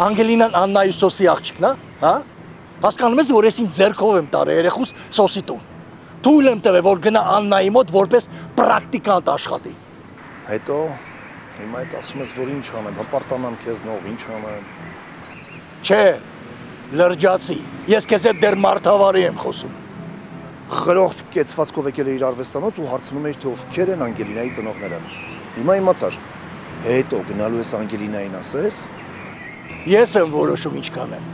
Անգելինան Աննայի սոսի աղջիկն է, հա? Հասկանում ես, որ ես իմ ձեռքով եմ տարել երեխուս սոսի տուն։ Թույլ եմ տվել, որ գնա Աննայի մոտ որպես պրակտիկանտ աշխատի։ Հետո հիմա այդ ասում ես, որ ինչ անեմ, հպարտանամ քեզնով, ինչ անեմ։ Չէ, լրջացի։ Ես քեզ հետ դեռ մարդավարի եմ խոսում։ Խրող կեցվածքով եկել է իր արվեստանոց ու հարցնում էր, թե ովքեր են Անգելինայի ծնողները։ Հիմա իմացար։ Հետո գնալու ես Անգելինային ասես։ Ես եմ որոշում ինչ կանեմ։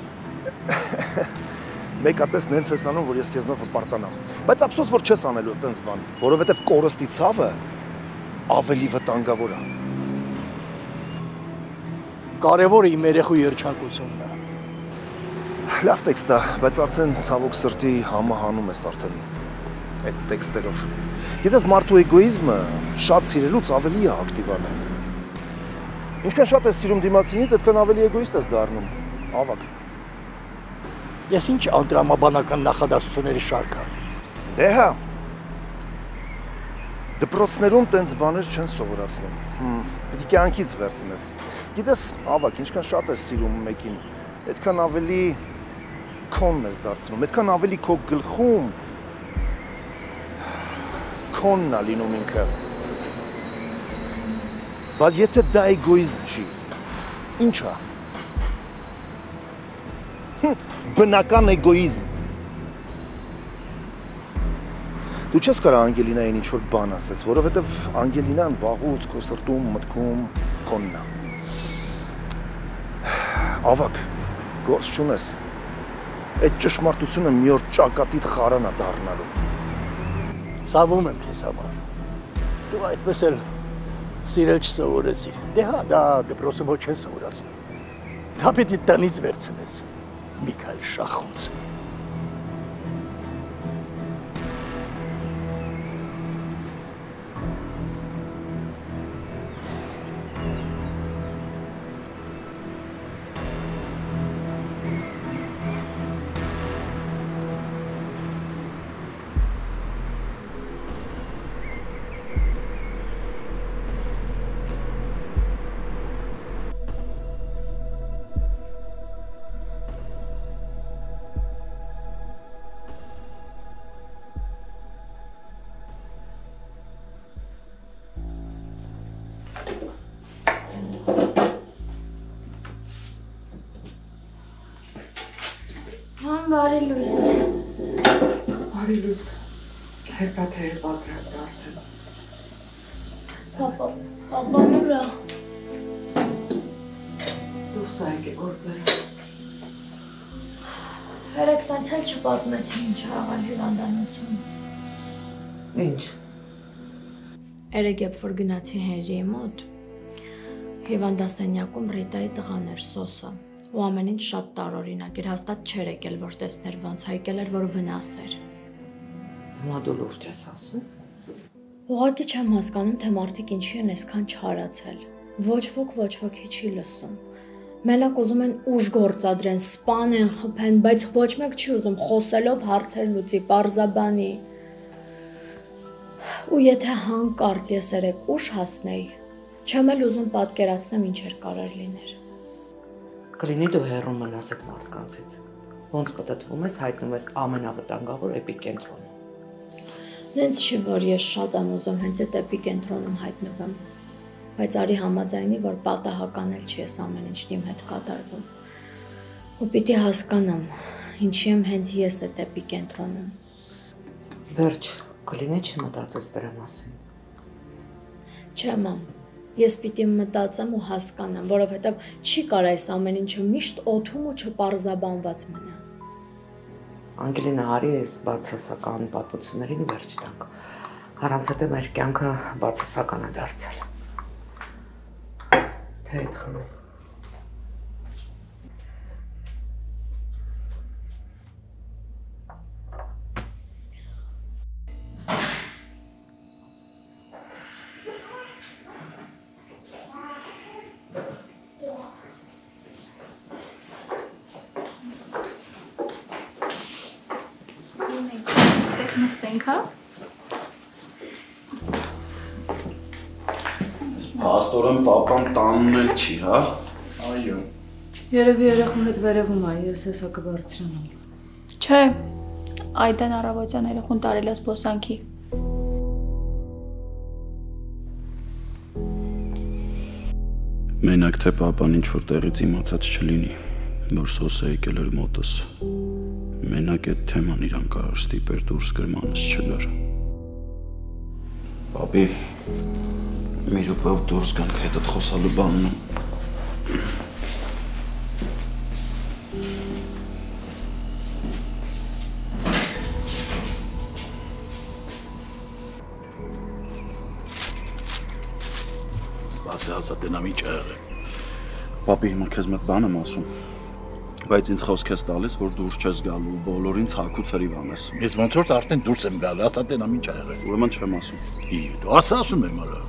Մեկապես նենց ես անում, որ ես քեզնով հպարտանամ։ Բայց ափսոս, որ չես անելու տենց բան, որովհետև կորստի ցավը ավելի վտանգավոր է։ Կարևորը իմ երեխու երջանկությունն է։ Լավ տեքստ է, բայց արդեն ցավոք սրտի համահանում ես արդեն այդ տեքստերով։ Գիտես, մարդու էգոիզմը շատ սիրելուց ավելի է ակտիվանում։ Ինչքան շատ ես սիրում դիմացինիդ, այդքան ավելի էգոիստ ես դառնում։ Ավակ։ Ես ինչ անդրամաբանական նախադասությունների շարք է։ Դե հա։ Դպրոցներում տենց բաներ չեն սովորացնում։ Պետք է կյանքից վերցնես։ Գիտես, ավակ, ինչքան շատ ես սիրում մեկին, այդքան ավելի քոնն ես դարձնում, այդքան ավելի քո գլխում քոնն է լինում ինքը։ Բայց եթե դա էգոիզմ չի, ինչ է։ Բնական էգոիզմ։ Դու չես կարող Անգելինային ինչ-որ բան ասես, որովհետև Անգելինան վաղուց քո սրտում, մտքում քոնն է։ Ավակ, գործ չունես։ Այդ ճշմարտությունը մի օր ճակատիդ խարան է դառնալու։ Ցավում եմ քեզ համար։ Դու այդպես էլ սիրել չսովորեցիր։ Դե հա, դա դպրոցում ոչ չես սովորացնում։ Դա պիտի տնից վերցնես։ Միքայել Շախունց։ Բարի լույս։ Բարի լույս։ Հեսա թե է պատրաստ արդեն։ Պապան ուրա։ Դուրս այգ է գործերը։ Հերեկ տանցել չպատմեցի ինչ աղալ հիվանդանոցում։ Ինչ։ Երեկ երբ որ գնացի Հենրիի մոտ, հիվանդասենյակում Ռիտայի տղան էր Սոսը, ու ամեն ինչ շատ տարօրինակ էր, հաստատ չէր եկել, որ տեսներ ոնց հայկել էր, որ վնաս էր։ Հիմա դու լուրջ ես ասում։ Ուղղակի չեմ հասկանում, թե մարդիկ ինչի են այսքան չարացել։ Ոչ ոքի չի լսում։ Մենակ ուզում են ուժ գործադրեն, սպանեն, խփեն, բայց ոչ մեկ չի ուզում խոսելով հարցեր լուծի, պարզաբանի։ Ու եթե հանկարծ ես երեք ուշ հասնեի, չեմ էլ ուզում պատկերացնեմ ինչ էր կարող լիներ։ Կլինի դու հեռու մնաս այդ մարդկանցից։ Ոնց պտտվում ես, հայտնվում ես ամենավտանգավոր էպիկենտրոնում։ Նենց չի, որ ես շատ եմ ուզում հենց այդ էպիկենտրոնում հայտնվեմ, բայց արի համաձայնի, որ պատահական էլ չի ես ամեն ինչն իմ հետ կատարվում։ Ու պիտի հասկանամ, ինչի եմ հենց ես այդ էպիկենտրոնում։ Վերջ, կլինի չմտածես դրա մասին։ Չէ, մամ, ես պիտի մտածեմ ու հասկանամ, որովհետև չի կարա այս ամեն ինչը միշտ օդում ու չպարզաբանված մնա։ Անգելինա, արի այս բացասական պատմություններին վերջ տանք։ Առանց հետո մեր կյանքը բացասական է դարձել։ Թե այդ խմել։ Նստենք, հա։ Փաստորեն պապան տանն էլ չի, հա։ Այո։ Երևի երախու հետ վերևում է, ես հեսա կբարձրանամ։ Չէ, Այդեն Առավոտյան երախուն տարել է զբոսանքի։ Մենակ թե պապան ինչ-որ տեղից իմացած չլինի, որ սոսը եկել էր մոտս։ Մենակ այդ թեման իրան կարող ստիպեր դուրս գրմանս չգար։ Պապի, մի րոպեով դուրս գանք հետդ խոսալու բանն ու Ասատենամիջ է եղել։ Պապի, հիմա քեզ մեկ բան եմ ասում, բայց ինձ խոսք ես տալիս, որ դուրս չես գալու, բոլորին ցակու ցրիվ անես։ Ես ոնց որ արդեն դուրս եմ գալու, ասատենամիջ է եղել։ Ուրեմն չեմ ասում։ Դու ասում եմ արա։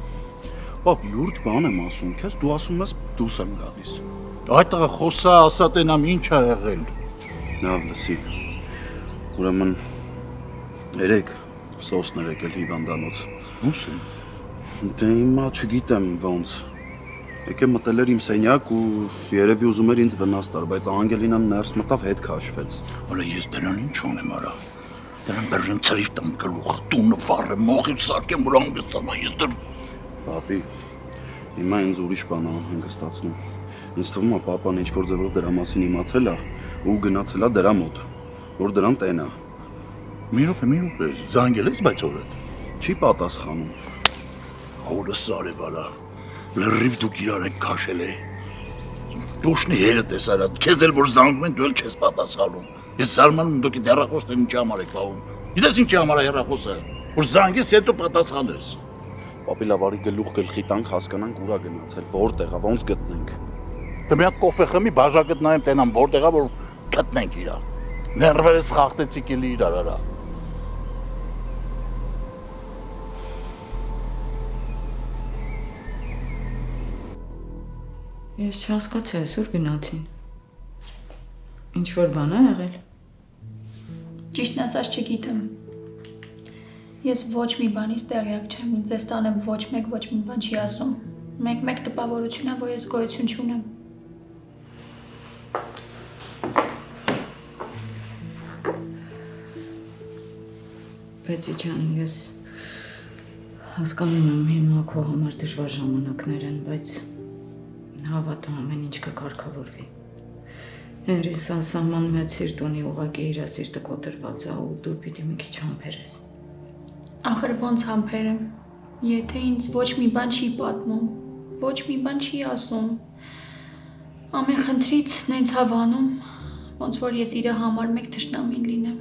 Պապ, յուրջ բան եմ ասում, քեզ դու ասում ես դուրս եմ գալիս։ Այդ տղա խոսա ասատենամիջ է եղել։ Լավ, լսի։ Ուրեմն երեք սոսներ եկել հիվանդանոց։ Ո՞ւս է։ Դե հիմա չգիտեմ ոնց։ Եկե մտել էր իմ սենյակ ու երևի ուզում էր ինձ վնաս տալ, բայց Անգելինան ներս մտավ հետ քաշվեց։ Արա ես դրան ինչ ունեմ արա։ Դրան բերեմ ծրիվ տամ գլուխը, տունը վառեմ, մոխիր սարքեմ, որ հանգստանա ես դրան։ Պապի, հիմա ինձ ուրիշ բան է հանգստացնում։ Ինձ թվում է պապան ինչ-որ ձևով դրա մասին իմացել է ու գնացել է դրա մոտ, որ դրան տենա։ Մի րոպե, զանգել ես բայց օրը։ Չի պատասխանում։ Հորս արև արա, լրիվ դուք իրար եք քաշել է։ Դոշնի հերդ ես արա, քեզ էլ որ զանգում են, դու էլ չես պատասխանում։ Ես զարմանում դուք իդ հեռախոսն ինչի համար եք բաղում։ Գիտես ինչի համար է հեռախոսը, որ զանգես հետո պատասխանես։ Պապի լավարի գլուխ գլխի տանք հասկանանք ուրա գնացել, որտեղ է, ոնց գտնենք։ Դե մի հատ կոֆե խմի, բաժակդ նայեմ տենամ, որտեղ է, որ գտնենք իրա։ Ներվերս խախտեցիք էլի իրար արա։ Ես չհասկացա այսօր գնացին։ Ինչ-որ բան է եղել։ Ճիշտն ասած չգիտեմ։ Ես ոչ մի բանից տեղյակ չեմ, ինձ էս տանը ոչ մեկ ոչ մի բան չի ասում։ Մեկ տպավորություն է, որ ես գոյություն չունեմ։ Բայց իջան, ես հասկանում եմ հիմա քո համար դժվար ժամանակներ են, բայց հավատում ամեն ինչ կկարգավորվի։ Հենրին սանսաման մեծ սիրտ ունի, ուղղակի իր սիրտը կոտրված է ու դու պիտի մի քիչ համբերես։ Ախր ոնց համբերեմ, եթե ինձ ոչ մի բան չի պատմում, ոչ մի բան չի ասում։ Ամեն խնդրից նենց հավանում, ոնց որ ես իր համար մեկ թշնամին լինեմ։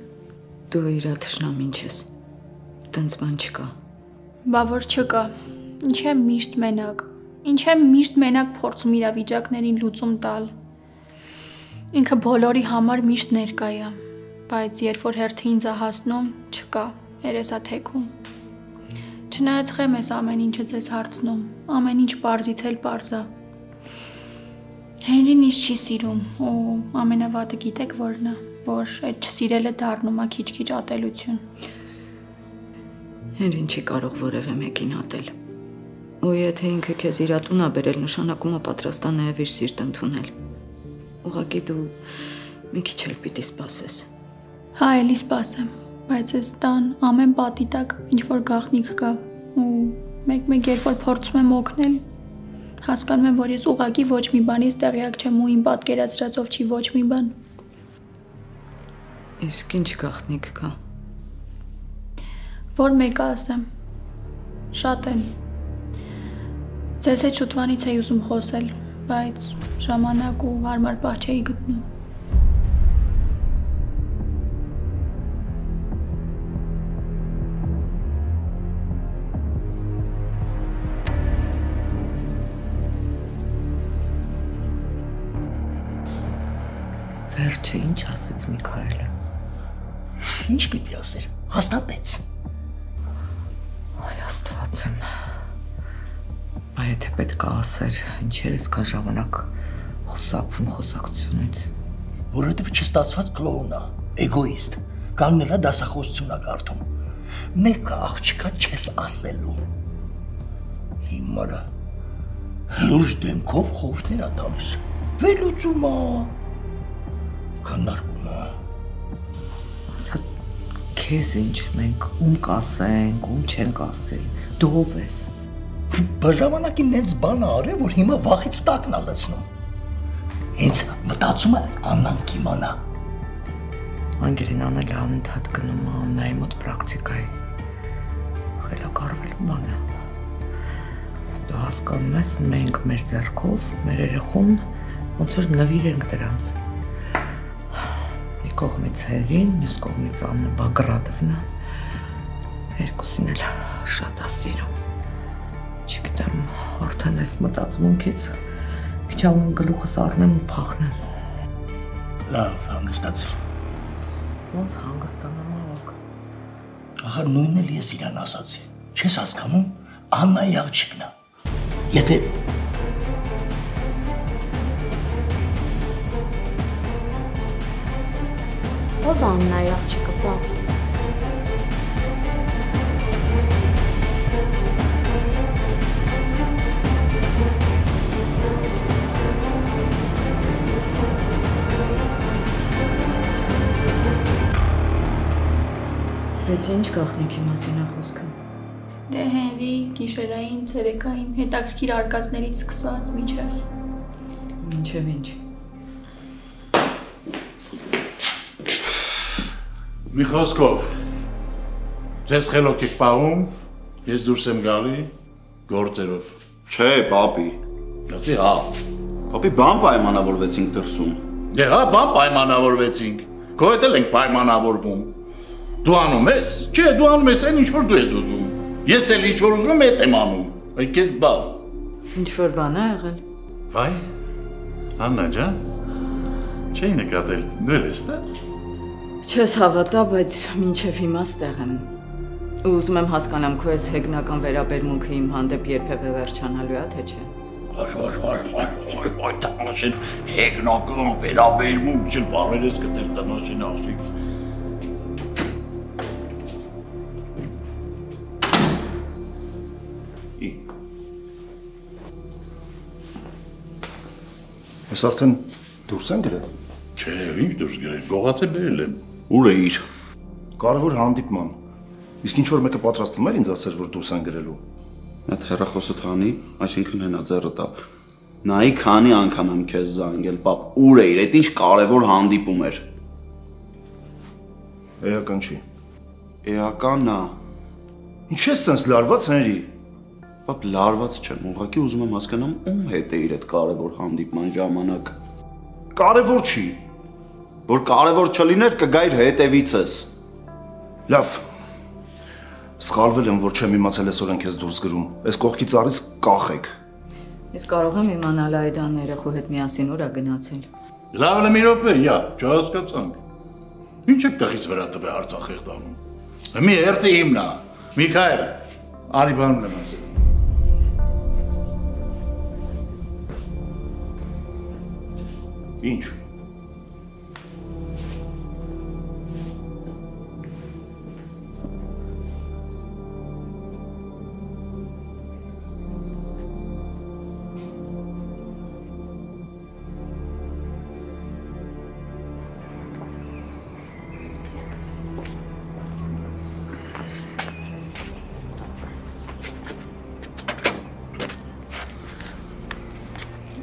Դու իր թշնամին չես։ Տենց բան չկա։ Բա որ չկա։ Ինչ եմ միշտ մենակ։ Ինչ եմ միշտ մենակ փորձում իրավիճակներին լուծում տալ։ Ինքը բոլորի համար միշտ ներկա է, բայց երբ որ հերթը ինձ է հասնում, չկա, երեսա թեքում։ Չնայած խեմ ես ամեն ինչը ձեզ հարցնում, ամեն ինչ պարզից էլ պարզ է։ Հենրին ինձ չի սիրում ու ամենավատը գիտեք որն է, որ այդ չսիրելը դառնում է քիչ-քիչ ատելություն։ Հենրին չի կարող որևէ մեկին ատել։ Ու եթե ինքը քեզ իր տուն է բերել, նշանակում է պատրաստ է նաև իր սիրտ ընդունել։ Ուղղակի դու մի քիչ էլ պիտի սպասես։ Հա, էլի սպասեմ, բայց այս տան ամեն պատի տակ ինչ-որ գաղտնիք կա ու մեկ-մեկ երբ որ փորձում եմ օգնել, հասկանում եմ, որ ես ուղղակի ոչ մի բանից տեղյակ չեմ ու իմ պատկերացրածով չի ոչ մի բան։ Իսկ ինչ գաղտնիք կա։ Որ մեկը ասեմ։ Շատ են։ Ձեզ հետ շուտվանից էի ուզում խոսել, բայց ժամանակ ու հարմար պահ չէի գտնում։ Վերջը ինչ ասեց Միքայելը։ Ինչ պիտի ասեր, հաստատեց։ Այ Աստված իմ։ Եթե պետք է ասեր, ինչեր ես կան ժամանակ խոսապում խոսակցությունից։ Որովհետև չստացված կլոուն է, էգոիստ, կանգնել է դասախոսություն է կարդում։ Մեկը աղջիկա չես ասելու։ Հիմա լուրջ դեմքով խորհուրդներ է տալիս։ վերլուծում է, քննարկում է։ Ասա քեզ ինչ մենք ում կասենք, ում չենք ասի, դու ով ես։ Բաժամանակին նենց բան արել, որ հիմա վախից տակն է լցնում։ Հենց մտածում է Աննան կիմանա։ Անգելինան էլ անընդհատ գնում է Աննայի մոտ պրակտիկայի։ Խելակարվելու բան է։ Դու հասկանում ես, մենք մեր ձեռքով, մեր երեխուն ոնց որ նվիրենք դրանց։ Մի կողմից Հերին, մյուս կողմից Աննա Բագրատովնա։ Երկուսին էլ շատ է սիրում։ Չգիտեմ, արդեն այս մտածմունքից քիչան գլուխս առնեմ ու փախնեմ։ Լավ, հանգստացիր։ Ոնց հանգստանամ ավակ։ Ախր նույնն էլ ես իրան ասացի։ Չես հասկանում, Աննայի աղջիկն է։ Եթե Ո՞վ է Աննայի աղջիկը, պապ։ Բայց ինչ գաղտնիքի մասին է խոսքը։ Դե Հենրի, գիշերային, ցերեկային, հետաքրքիր արկածներից սկսված միջև։ Մինչև ինչ։ մի խոսքով ձեզ խելոք եք պահում, ես դուրս եմ գալի գործերով։ Չէ, պապի։ Ասի հա։ Պապի բան պայմանավորվեցինք դրսում։ Դե հա, բան պայմանավորվեցինք։ Քո հետ էլ ենք պայմանավորվում։ Դու անում ես։ Չէ, դու անում ես այն ինչ որ դու ես ուզում։ Ես էլ ինչ որ ուզում եմ, այդ եմ անում։ Այդ քեզ բան։ Ինչ որ բան է եղել։ Վայ։ Աննա ջան։ Չէի նկատել, դու ես դա։ Չես հավատա, բայց մինչև հիմա ստեղ եմ։ Ու ուզում եմ հասկանամ քո այս հեգնական վերաբերմունքը իմ հանդեպ երբևէ վերջանալու է, թե չէ։ Այդ տանաշին հեգնական վերաբերմունք չել բարեր ես կտեր տանաշին ասի։ Ես արդեն դուրս եմ գրել։ Չէ, ինչ դուրս գրել, գողացե բերել եմ։ Ուր է իր։ Կարևոր հանդիպման։ Իսկ ինչ որ մեկը պատրաստվում էր ինձ ասել, որ դուրս են գրելու։ Այդ հեռախոսը թանի, այսինքն հենա ձեռը տապ։ Նայի քանի անգամ եմ քեզ զանգել, պապ, ուր է իր, այդ ինչ կարևոր հանդիպում էր։ Էական չի։ Էականն է։ Ինչ ես սենց լարված Հենրի։ Պապ, լարված չեմ, ուղղակի ուզում եմ հասկանամ ում հետ է իր այդ կարևոր հանդիպման ժամանակ։ Կարևոր չի։ Որ կարևոր չլիներ, կգայր հետևիցս։ Լավ։ Սխալվել եմ, որ չեմ իմացել այսօր են քեզ դուրս գրում։ Այս կողքի ծառից կախեք։ Ես կարող եմ իմանալ այդ ան երեխու հետ միասին ուր է գնացել։ Լավ է մի րոպե, յա, չհասկացանք։ Ինչ եք տղիս վրա տվել Արցախ եղտանում։ Մի երթի իմն է, Միքայել, արի բանն եմ ասել։ Ինչ։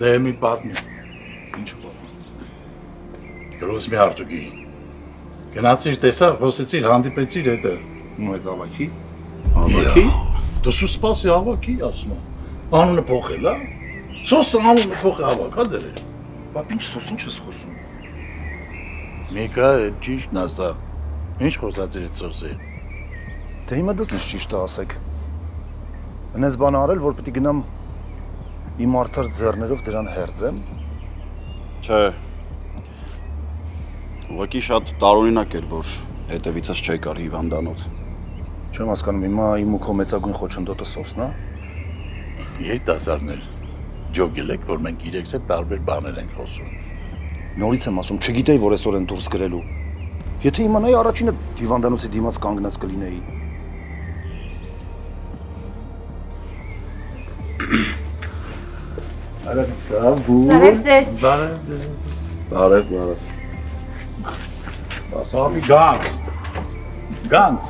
Դե մի պատմի։ Ինչ Գրոս մի հարցուկի։ Գնացիր տեսար, խոսեցիր, հանդիպեցիր հետը։ Ու այդ ավակի։ Ավակի։ Դու սպասի ավակի, ասում եմ։ Անունը փոխել, հա։ Սոսը անունը փոխել ավակ, հա դեր։ Պապ, ինչ սոսին չես խոսում։ Միկա, ճիշտն ասա։ Ինչ խոսացիր այդ սոսի հետ։ Դե հիմա դուք ինչ ճիշտը ասեք։ Հենց բան արել, որ պիտի գնամ իմ արդար ձեռներով դրան հերձեմ։ Չէ։ Ուղղակի շատ տարօրինակ էր, որ հետևիցս չեկար հիվանդանոց։ Չեմ հասկանում, հիմա իմ ու քո մեծագույն խոչընդոտը սոսն է։ Երիտասարդներ, ջոգել եք, որ մենք իրեքս հետ տարբեր բաներ ենք խոսում։ Նորից եմ ասում, չգիտեի, որ այսօր են դուրս գրելու։ Եթե իմանայի առաջինը հիվանդանոցի դիմաց կանգնած կլինեի։ Բարև ձեզ։ Բարև։ Ասամի Գանց։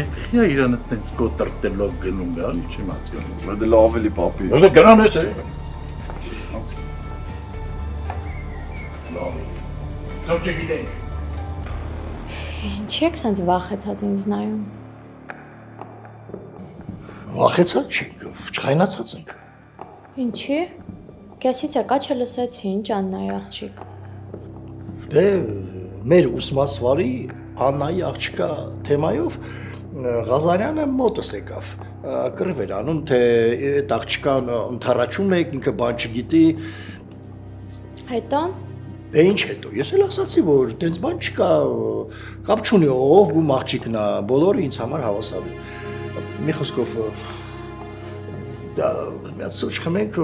Գիտի իրանը տենց կոտրտելով գնում գալի չեմ հասկանում։ Դե լավ էլի պապի։ Դե գնամ ես է։ Լավ։ Դու չգիտես։ Ինչի եք սենց վախեցած ինձ նայում։ Վախեցած չենք, չխայնացած ենք։ Ինչի։ Կեսից եկա չլսեցի, ինչ Աննայի աղջիկ։ Դե մեր ուսմասվարի Աննայի աղջկա թեմայով Ղազարյանը մոտս եկավ։ Կռիվ էր անում, թե այդ աղջկան ընթառաջում եք, ինքը բան չգիտի։ Հետո։ Դե ինչ հետո, ես էլ ասացի, որ տենց բան չկա, կապ չունի ով ու աղջիկն է, բոլորը ինձ համար հավասար են։ Մի խոսքով դա միած սուրճ խմենք,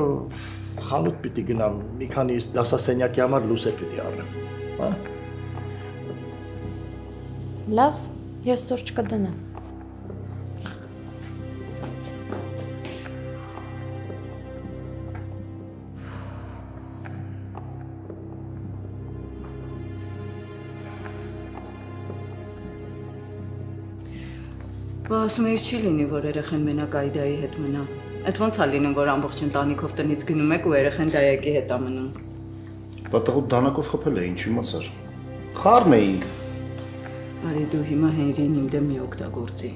խանութ պիտի գնամ, մի քանի դասասենյակի համար լուսեր պիտի առնեմ, հա։ Լավ, ես սուրճ կդնեմ։ Բա ասում էիր չի լինի, որ երեխեն մենակ Այդայի հետ մնա։ Այդ ոնց է լինում, որ ամբողջ ընտանիքով տնից գնում եք ու երեխեն դայակի հետ է մնում։ Բա տղուտ դանակով խփել է, ինչ իմացար։ Խառն էինք։ Արի դու հիմա Հենրիին իմ դեմ մի օգտագործի։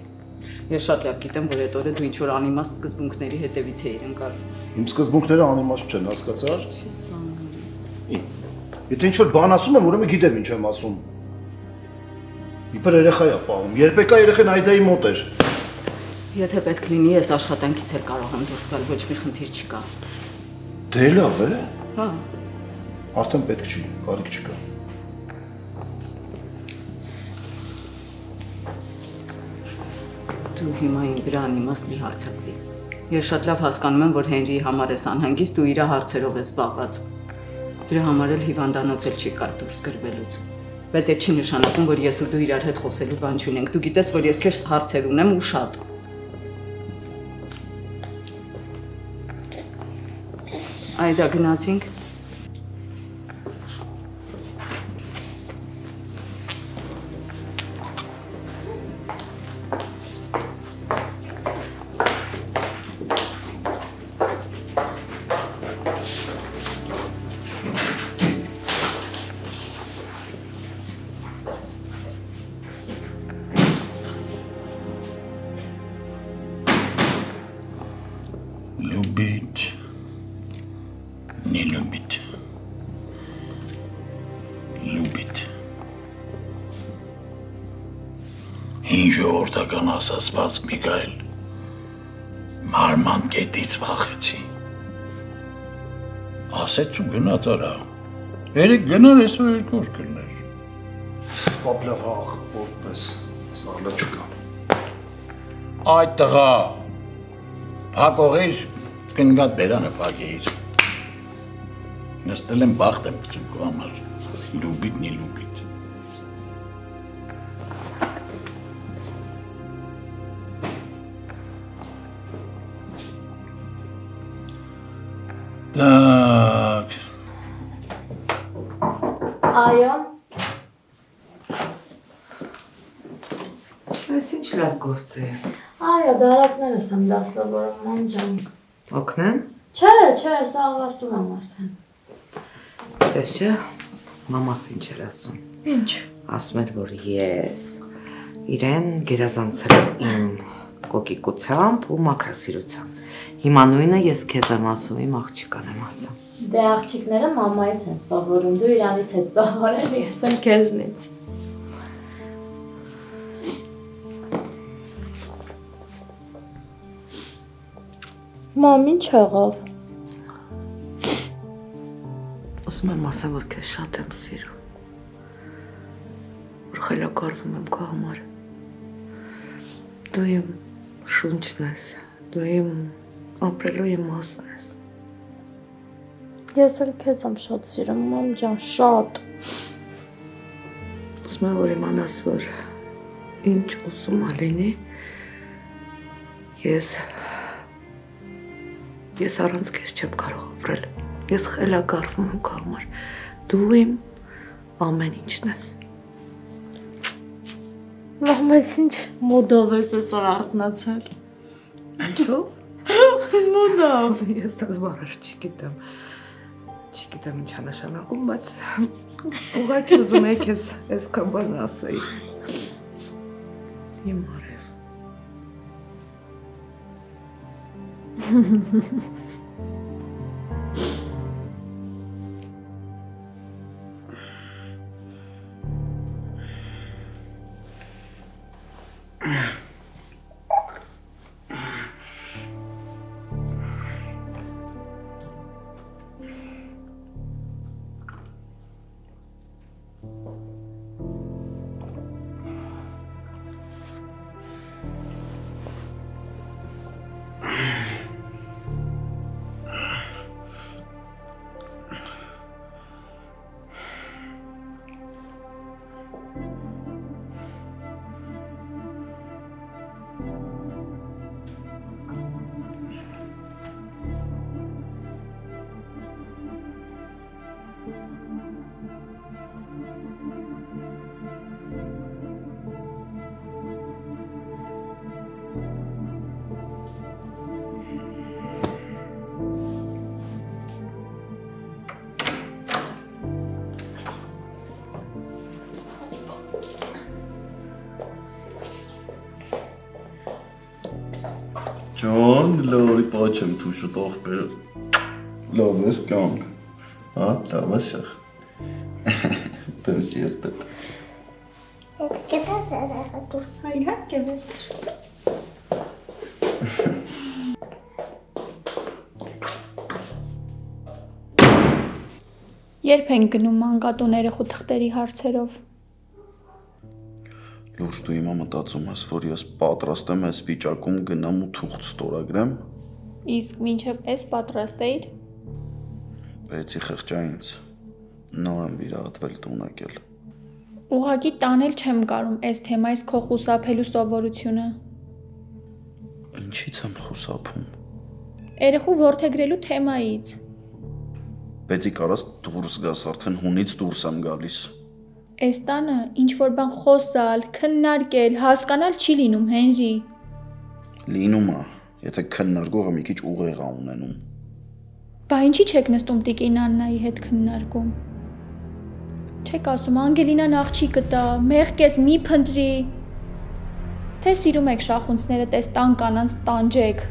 Ես շատ լավ գիտեմ, որ այդ օրը դու ինչ որ անիմաստ սկզբունքների հետևից էիր ընկած։ Իմ սկզբունքները անիմաստ չեն, հասկացար։ Եթե ինչ որ բան ասում եմ, ուրեմն գիտեմ ինչ եմ ասում։ Իբր երեխա է պահում, երբեք երեխան Այդայի մոտ էր։ Եթե պետք լինի, ես աշխատանքից էլ կարող եմ դուրս գալ, ոչ մի խնդիր չկա։ Դե լավ է։ Հա։ Արդեն պետք չի, կարիք չկա։ Դու հիմա իմ վրա անիմաստ մի հարցակվի։ Ես շատ լավ հասկանում եմ, որ Հենրիի համար ես անհանգիստ ու իր հարցերով ես զբաղված։ Դրա համար էլ հիվանդանոց էլ չի կար դուրս գրվելուց։ Բայց այդ չի նշանակում, որ ես ու դու իրար հետ խոսելու բան չունենք։ Դու գիտես, որ ես քեզ հարցեր ունեմ ու շատ։ Այդա գնացինք։ Любить, не любить. Любить. Ինչ ժողովրդական ասացված Միքայել, մարման կետից վախեցի։ Ասեց ու գնաց արա։ Երեք գնար այսօր երկու օր կլներ։ Պապլավ հաղ, որպես, սաղլը չկա։ Այդ տղա, փակողիր, կնգատ բերանը փակեիր։ Նստել եմ բախտ եմ գցում քո համար, լուբիտ, նի լուբիտ։ Так. Այո։ Այս ինչ լավ գործ ես։ Այո, դարակներս եմ դասավորում, ման ջան։ Օգնեմ։ Չէ, սա ավարտում եմ արդեն։ Տես չէ, մամաս ինչ էր ասում։ Ինչ։ Ասում էր, որ ես իրեն գերազանցել եմ իմ կոկիկությամբ ու մաքրասիրությամբ։ Հիմա նույնը ես քեզ եմ ասում, իմ աղջիկան եմ ասում։ Դե աղջիկները մամայից են սովորում, դու իրանից ես սովորել, ես էլ քեզնից։ Մամ, ինչ եղավ։ Ասում եմ ասեմ, որ քեզ շատ եմ սիրում։ Որ խելագարվում եմ քո համար։ Դու իմ շունչն ես, դու իմ ապրելու իմաստն ես։ Ես էլ քեզ եմ շատ սիրում, մամ ջան, շատ։ Ուզում եմ որ իմանաս, որ ինչ ուզում ալինի, ես առանց քեզ չեմ կարող ապրել։ Ես խելագարվում եմ քո համար։ Դու իմ ամեն ինչն ես։ Մամ, ես ինչ մոդով ես այսօր արթնացել։ Ինչով։ Մոդով։ Ես դες բառեր չգիտեմ ինչ նշանակում, բայց ուղղակի ուզում եմ քեզ այսքան բան ասեի։ Իմ արև։ Ջոն, լորի պաչեմ դու շուտով բերես։ Լավ ես կյանք։ Հա, լավ ես ախ։ Դեմ սիրտը։ Իհարկե վերջ։ Երբ են գնում մանկատուները խութղտերի հարցերով։ Լուրջ դու հիմա մտածում ես, որ ես պատրաստ եմ այս վիճակում գնամ ու թուղթ ստորագրեմ։ Իսկ մինչև այս պատրաստ էիր։ Բեցի խղճա ինձ։ Նոր եմ վիրահատվել տուն եկել։ Ուղղակի տանել չեմ կարում այս թեմայից քո խուսափելու սովորությունը։ Ինչից եմ խուսափում։ Երեխու որդեգրելու թեմայից։ Բեցի կարաս դուրս գաս, արդեն հունից դուրս եմ գալիս։ Այս տանը ինչ-որ բան խոսալ, քննարկել, հասկանալ չի լինում, Հենրի։ Լինում է, եթե քննարկողը մի քիչ ուղեղ է ունենում։ Բա ինչի չեք նստում տիկին Աննայի հետ քննարկում։ Չեք ասում Անգելինան աղջիկը տա, մեղքես մի փնտրի։ Թե սիրում եք շախունցները տես տան կանանց տանջեք։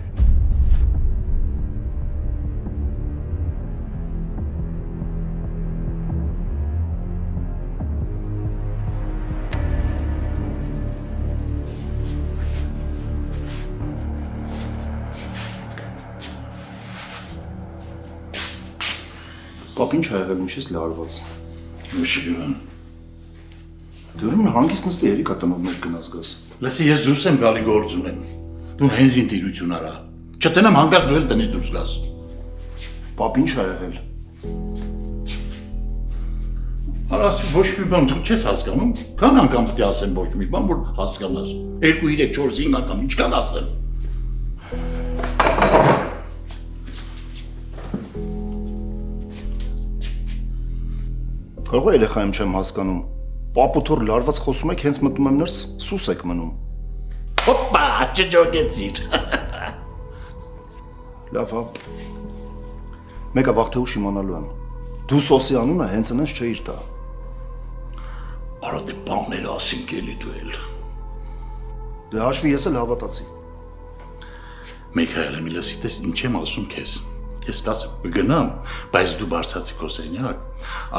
Պապ ինչ ա եղել, ինչ ես լարված։ Ոչի գան։ Դու ուրեմն հանգիստ նստի երիկա տնով մեր գնաս գաս։ Լսի, ես դուրս եմ գալի գործ ունեմ։ Դու Հենրին տիրություն արա։ Չտնեմ հանկարծ դու էլ տնից դուրս գաս։ Պապ ինչ ա եղել։ Արաս ոչ մի բան դու չես հասկանում։ Քան անգամ պետք է ասեմ ոչ մի բան, որ հասկանաս։ 2, 3, 4, 5 անգամ ինչ կան ասեմ։ Կարող է երեխայում չեմ հասկանում։ Պապու թոր լարված խոսում եք, հենց մտնում եմ ներս, սուս եք մնում։ Հոպա, չջոգեցիր։ Լավ, հա։ Մեկը վաղ թե ուշ իմանալու եմ։ Դու Սոսի անունը հենց այնպես չէիր տա։ Արա դե բաները ասինք էլի դու էլ։ Դե հաշվի ես էլ հավատացի։ Միքայել, մի լսի, տես ինչ եմ ասում քեզ։ Ես կասեմ, կգնամ, բայց դու բարձացի քո սենյակ,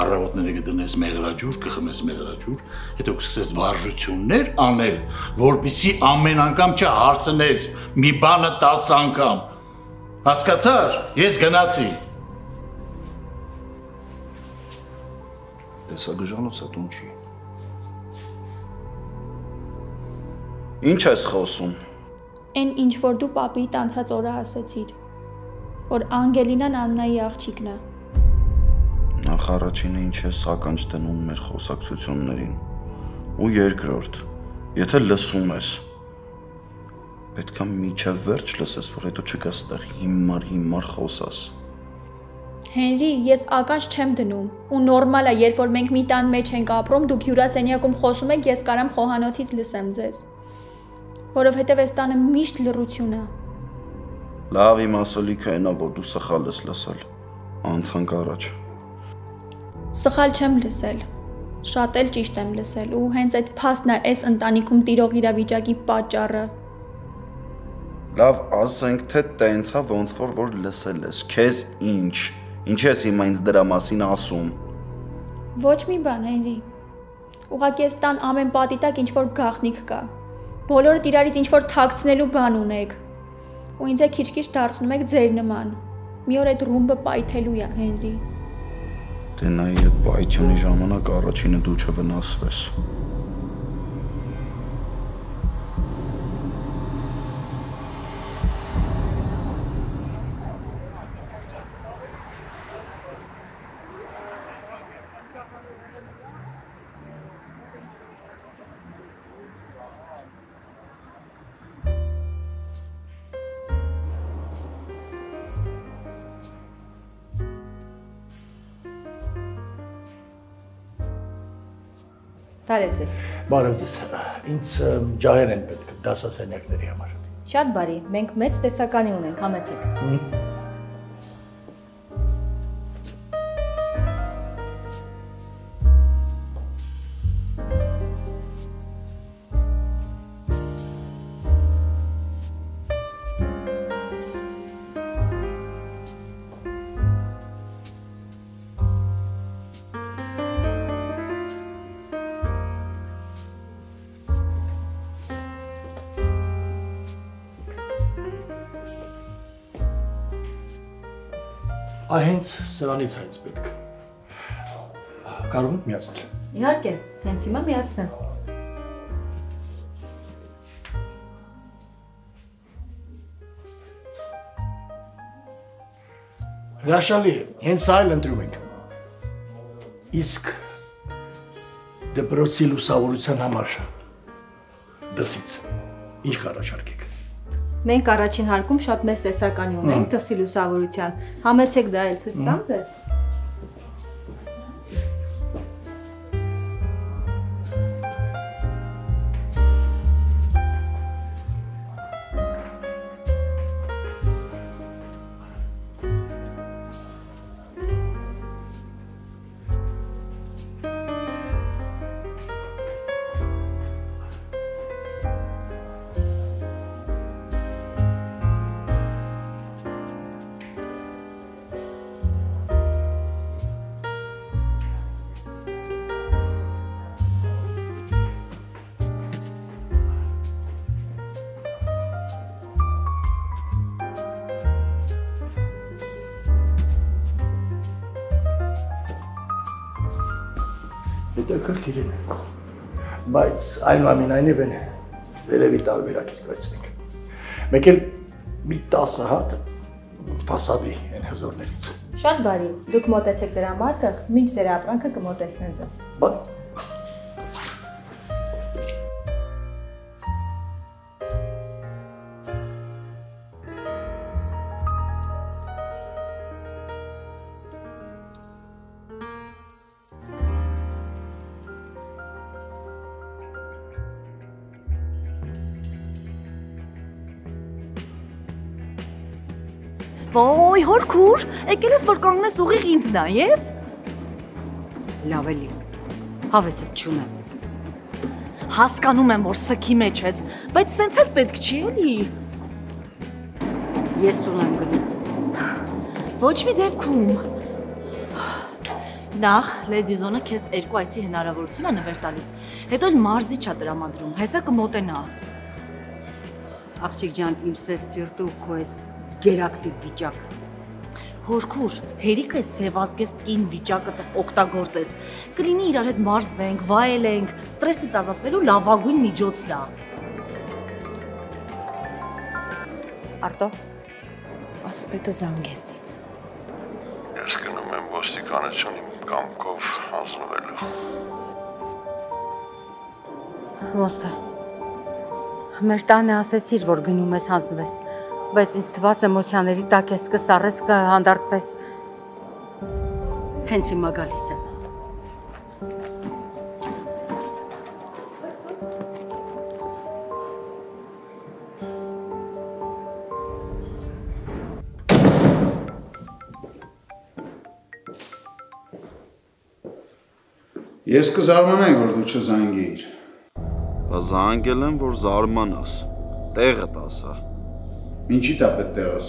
առավոտները կդնես մեղրաջուր, կխմես մեղրաջուր, հետո կսկսես վարժություններ անել, որպեսզի ամեն անգամ չհարցնես մի բանը 10 անգամ։ Հասկացար, ես գնացի։ Տեսագժանոցը տուն չի։ Ինչ ես խոսում։ Էն ինչ որ դու պապիի տանցած օրը ասեցիր, որ Անգելինան Աննայի աղջիկն է։ Նախ առաջինը ինչ է սականջ դնում մեր խոսակցություններին, ու երկրորդ, եթե լսում ես, պետք է միջև վերջ լսես, որ հետո չգաս տեղ հիմար խոսաս։ Հենրի, ես ականջ չեմ դնում, ու նորմալ է, երբ որ մենք մի տան մեջ ենք ապրում, դուք հյուրասենյակում խոսում եք, ես կարամ խոհանոցից լսեմ ձեզ։ Որովհետև այս տանը միշտ լռություն է։ Լավ, իմ ասելիքը այնա, որ դու սխալ ես լսել, անցանք առաջ։ Սխալ չեմ լսել, շատ էլ ճիշտ եմ լսել, ու հենց այդ փաստն է այս ընտանիքում տիրող իրավիճակի պատճառը։ Լավ, ասենք թե տենց է ոնց որ լսել ես, քեզ ինչ ես հիմա ինձ դրա մասին ասում։ Ոչ մի բան, Հենրի։ Ուղղակի այս տան ամեն պատի տակ ինչ-որ գաղտնիք կա։ Բոլորդ իրարից ինչ-որ թաքցնելու բան ունեք։ Ու ինձ է քիչ-քիչ դարձնում եք ձեր նման։ Մի օր այդ ռումբը պայթելու է, Հենրի։ Դե նայի այդ պայթյունի ժամանակ առաջինը դու չվնասվես։ Բարև ձեզ։ Բարև ձեզ։ Ինձ ջահեր են պետք դասասենյակների համար։ Շատ բարի, մենք մեծ տեսականի ունենք, համեցեք։ Հենց սրանից հենց պետք։ Կարող եք միացնել։ Իհարկե, հենց հիմա միացնեմ։ Հրաշալի է, հենց սա էլ ընտրում ենք։ Իսկ դպրոցի լուսավորության համար դրսից ինչ կառաջարկեք։ Մենք առաջին հարկում շատ մեծ տեսականի ունենք դրսի լուսավորության։ Համեցեք դա էլ ցույց տամ ձեզ։ Հետաքրքիր է, բայց այնուամենայնիվ են վերևի տարբերակից կայացնենք։ Մեկ էլ մի 10 հատ ֆասադի են հզորներից։ Շատ բարի, դուք մոտեցեք դրա մարտը, մինչ ձեր ապրանքը կմոտեցնեն ձեզ։ Ոյ, հորքուր, եկել ես որ կանգնես ուղիղ ինձ նայես։ Լավ էլի, հավեսդ չունեմ։ Հասկանում եմ, որ սքի մեջ ես, բայց սենց էլ պետք չի էլի։ Ես տուն եմ գնում։ Ոչ մի դեպքում։ Նախ, Լեդիզոնը քեզ 2 այցի հնարավորություն է նվեր տալիս, հետո էլ մարզի չա տրամադրում, հեսա կմոտենա։ Աղջիկ ջան, իմ սև սիրտը ու քո ես գերակտիվ վիճակ։ Հորքուր, հերիք է սևազգեստ կին վիճակը օգտագործես, կլինի իրար հետ մարզվենք, վայելենք, ստրեսից ազատվելու լավագույն միջոցն է։ Արտո, ասպետը զանգեց։ Ես գնում եմ ոստիկանություն իմ կամքով հանձնվելու։ Ոստա։ Մեր տանը ասեցիր, որ գնում ես հանձնվես, բայց ինձ թվաց էմոցիաների տակ ես կսառես, կհանդարտվես։ Հենց հիմա գալիս եմ։ Ես կզարմանայի, որ դու չզանգեիր։ Զանգել եմ, որ զարմանաս, տեղդ ասա։ Ինչի՞ տա պետ տեղս։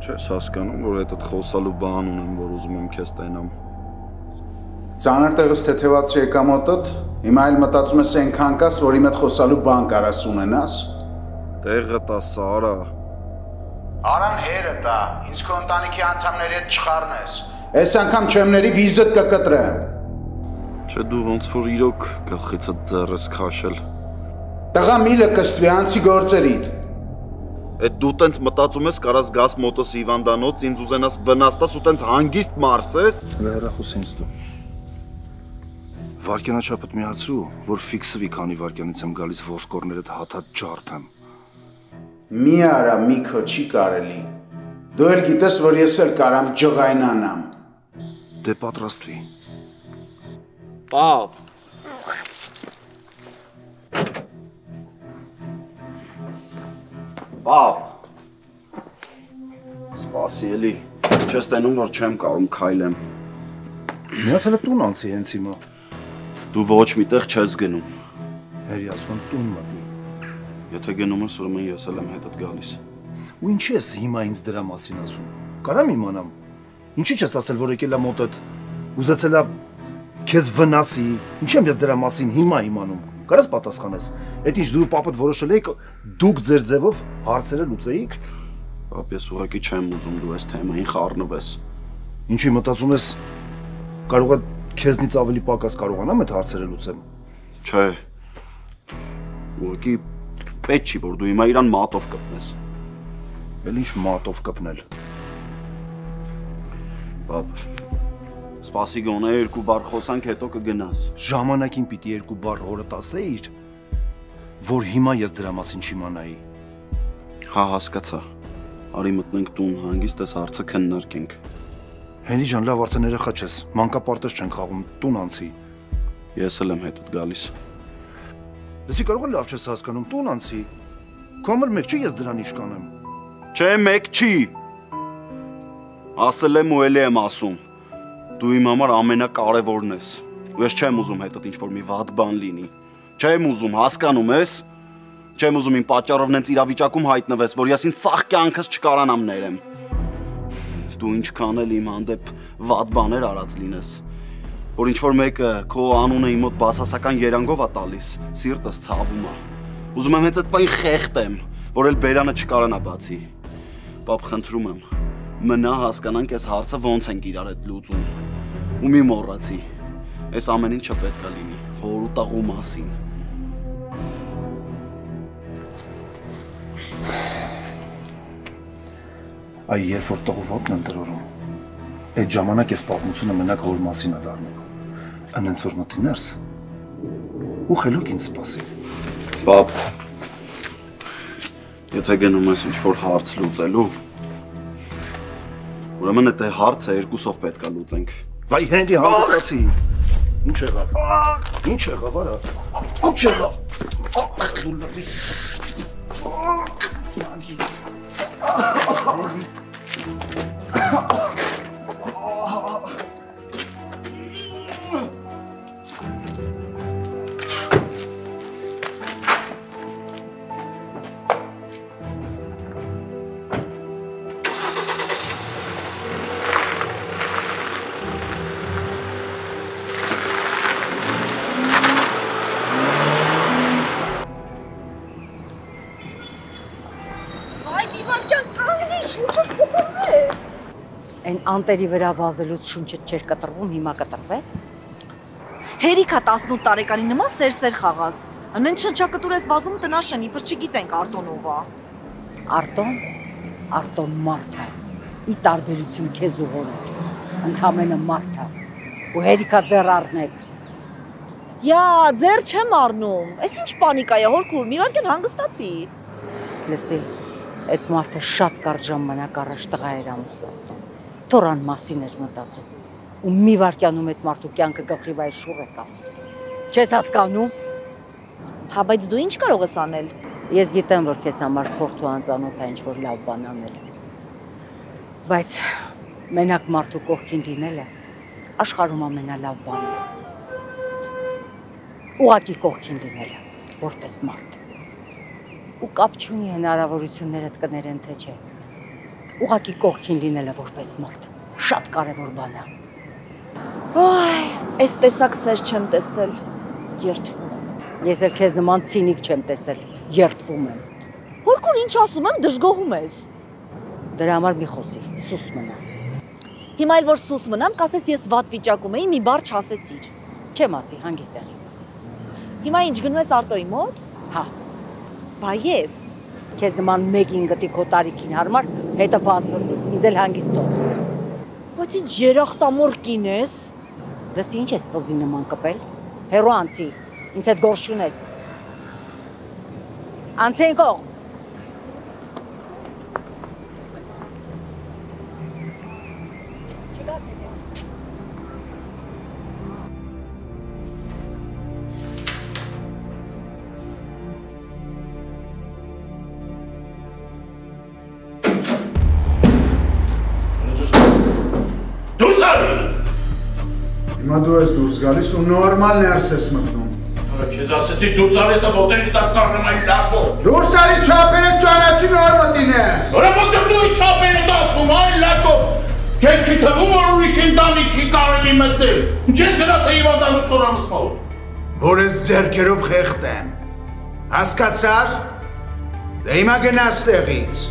Չես հասկանում, որ հետդ խոսալու բան ունեմ, որ ուզում եմ քեզ տենամ։ Ծանր տեղս թեթևացրի եկամոտդ, հիմա էլ մտածում ես այնքան կաս, որ իմ հետ խոսալու բան կարաս ունենաս։ Տեղդ ասա, արա։ Արան հերդ ա, ինձ քո ընտանիքի անդամների հետ չխառնես։ Այս անգամ չեմների վիզդ կկտրեմ։ Չէ դու ոնց որ իրոք գլխիցդ ձեռես քաշել։ Տղա միլը կստվի անցի գործերիդ։ Այդ դու տենց մտածում ես կարաս գաս մոտոս հիվանդանոց, ինձ ուզենաս վնաստաս ու տենց հանգիստ մարսես։ Հեռախոս ինձ դու։ Վարկյանաչափդ միացրու, որ ֆիքսվի, քանի վարկյանից եմ գալիս ոսկորներդ հաթած ջարդեմ։ Մի արա մի քո չի կարելի։ Դու էլ գիտես, որ ես էլ կարամ ջղայնանամ։ Դե պատրաստվի։ Պապ։ Պապ։ Սպասի էլի։ Չես տենում, որ չեմ կարում քայլեմ։ Մի հատ էլ տուն անցի հենց հիմա։ Դու ոչ միտեղ չես գնում։ Հերի ասում տուն մտի։ Եթե գնում ես, ուրեմն ես էլ եմ հետդ գալիս։ Ու ինչի՞ ես հիմա ինձ դրա մասին ասում։ Կարամ իմանամ։ Ինչի՞ չես ասել, որ եկել եմ մոտդ։ Ուզեցել եմ քեզ վնասի։ Ինչի՞ եմ ես դրա մասին հիմա իմանում։ Կարաս պատասխանես։ Այդ ինչ դու պապդ որոշել եք, դուք ձեր ձևով հարցերը լուծեիք։ Պապ, ես ուղղակի չեմ ուզում դու այս թեմային խառնվես։ Ինչի մտածում ես, կարող է քեզնից ավելի պակաս կարողանամ այդ հարցերը լուծեմ։ Չէ։ Ուղղակի պետք չի, որ դու հիմա իրան մատով կպնես։ Էլ ինչ մատով կպնել։ Պապ, սպասի գոնե 2 բառ խոսանք, հետո կգնաս։ Ժամանակին պիտի 2 բառ հորդ ասեիր, որ հիմա ես դրա մասին չիմանայի։ Հա, հասկացա։ Արի մտնենք տուն, հանգիստ այս հարցը քննարկենք։ Հենրի ջան, լավ արդեն երեխա չես, մանկապարտեզ չենք խաղում, տուն անցի։ Ես էլ եմ հետդ գալիս։ Լսի, կարող է լավ չես հասկանում, տուն անցի։ Քո համար մեկ չի ես դրան իշկանեմ։ Չէ, մեկ չի։ Ասել եմ ու էլի եմ ասում։ Դու իմ համար ամենակարևորն ես։ Ու ես չեմ ուզում հետդ ինչ-որ մի վատ բան լինի։ Չեմ ուզում, հասկանում ես։ Չեմ ուզում իմ պատճառով նենց իրավիճակում հայտնվես, որ ես ինձ սաղ կյանքս չկարանամ ներեմ։ Դու ինչքան էլ իմ հանդեպ վատ բաներ արած լինես, որ ինչ-որ մեկը քո անունը իմ մոտ բացասական երանգով ա տալիս, սիրտս ցավում ա։ Ուզում եմ հենց այդ պահին խեղդեմ, որ էլ բերանը չկարանա բացի։ Պապ, խնդրում եմ, մնա հասկանանք այս հարցը ոնց ենք իրար հետ լուծում։ Ու մի մոռացի, այս ամեն ինչը պետք է լինի հոր ու տաղու մասին։ Այ երբ որ տղու ոտն են տրորում, այդ ժամանակ ես պատմությունը մենակ հոր մասին է դառնում։ Անենց որ մտի ներս, ու խելոք ինձ սպասի։ Պապ, եթե գնում ես ինչ-որ հարց լուծելու, ուրեմն այդ հարցը երկուսով պետք է լուծենք։ Վայ Հենրի հանդիսացի։ Ինչ եղավ։ Ինչ եղավ, արա։ Ինչ եղավ։ Դու լավի։ Անտերի վրա վազելուց շունչը չէր կտրվում, հիմա կտրվեց։ Հերիքա 18 տարեկանի նման սեր խաղաս։ Անեն շնչակտուր ես վազում տնաշեն, իբր չգիտենք Արտոնովա։ Արտոն մարդ է։ Ի տարբերություն քեզ ու հորդ։ Ընդամենը մարդ է։ ու հերիքա ձեռ առնեք։ Յա, ձեռ չեմ առնում։ Էս ինչ պանիկա է, հորքուր, մի վարքեն հանգստացի։ Լսի, այդ մարդը շատ կարճ ժամանակ առաջ տղա էր ամուսնացնում։ Թորան մասին էր մտածում։ Ու մի վարքյանում այդ մարդու կյանքը գլխիվայր շուռ եկավ։ Չես հասկանում։ Հա, բայց դու ինչ կարող ես անել։ Ես գիտեմ, որ քեզ համար խորթ ու անծանոթ է ինչ-որ լավ բան անել։ Բայց մենակ մարդու կողքին լինելը աշխարհում ամենալավ բանն է։ Ուղղակի կողքին լինելը, որպես մարդ։ Ու կապ չունի հնարավորություններդ կներեն թե չէ։ Ուղղակի կողքին լինելը որպես մարդ շատ կարևոր բան է։ Այ, այս տեսակ սեր չեմ տեսել, երդվում եմ։ Ես էլ քեզ նման ցինիկ չեմ տեսել, երդվում եմ։ Հորքուր ինչ ասում եմ, դժգոհում ես։ Դրա համար մի խոսի, սուս մնա։ Հիմա էլ որ սուս մնամ, կասես ես վատ վիճակում էի, մի բառ չասեցիր։ Չեմ ասի, հանգիստ եղի։ Հիմա ինչ գնում ես Արտոյի մոտ։ Հա։ Բա ես։ Քեզ նման մեկին գտի քո տարիքին հարմար, հետը բացվսի, ինձ էլ հանգիստ թող։ Բայց ինչ երախտամոռ կին ես։ Լսի, ինչ ես տզի նման կպել։ Հերո անցի, ինձ հետ գործ չունես։ Անցենք ող։ Հիմա դու ես դուրս գալիս ու նորմալ ներս ես մտնում։ Քեզ ասեցի դուրս արես, ոտերի տակ կառնեմ այն լակով։ Դուրս արի չափերը ճանաչի նոր մտի ներս։ Որը ոտեր դու ինչ չափերը ասում այն լակով։ Քեզ չի թվում, որ ուրիշ ընտանիք չի կարելի մտնել։ Ինչ ես գնացել հիվանդանոց ծորանս մոտ։ Որ ես ձեռքերով խեղդեմ։ Հասկացար։ Դե հիմա գնաս տեղից։